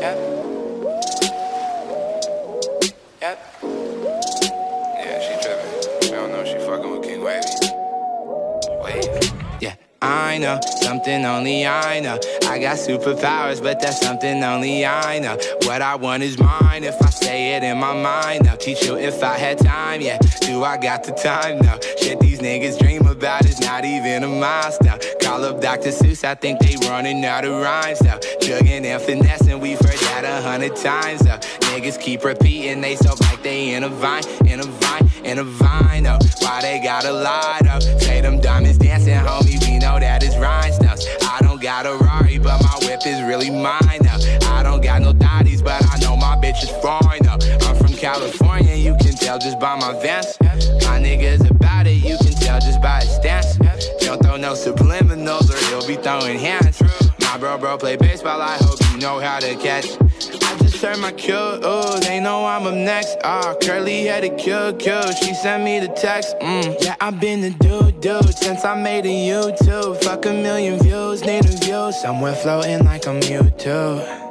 Yep. Yep. Yeah, she tripping. She don't know she fucking with King Wavy. Wave. Yeah, I know something only I know. I got superpowers, but that's something only I know. What I want is mine if I say it in my mind. I'll teach you if I had time, yeah. Do I got the time? No. Shit these niggas dream about is not even a milestone. Call up Dr. Seuss, I think they running out of rhymes now. Jugging and finessing, we've heard that 100 times though. Niggas keep repeating they so like they in a vine, in a vine, in a vine, oh. Why they gotta lie though? Say them diamonds dancing, homie, we know that it's rhinestones. I don't got a Rari, but my whip is really mine now. I don't got no thotties, but I know my bitch is foreign though. I'm from California, you can tell just by my Vans. My nigga's about it, you can tell just by his stance. Don't throw no subliminals or he'll be throwing hands. My bro play baseball, I hope you know how to catch. I just turned my cue, ooh, they know I'm up next. Curly headed cute, she sent me the text. Yeah, I've been the dude since I made a YouTube. Fuck 1 million views, need a view somewhere floating like I'm you too.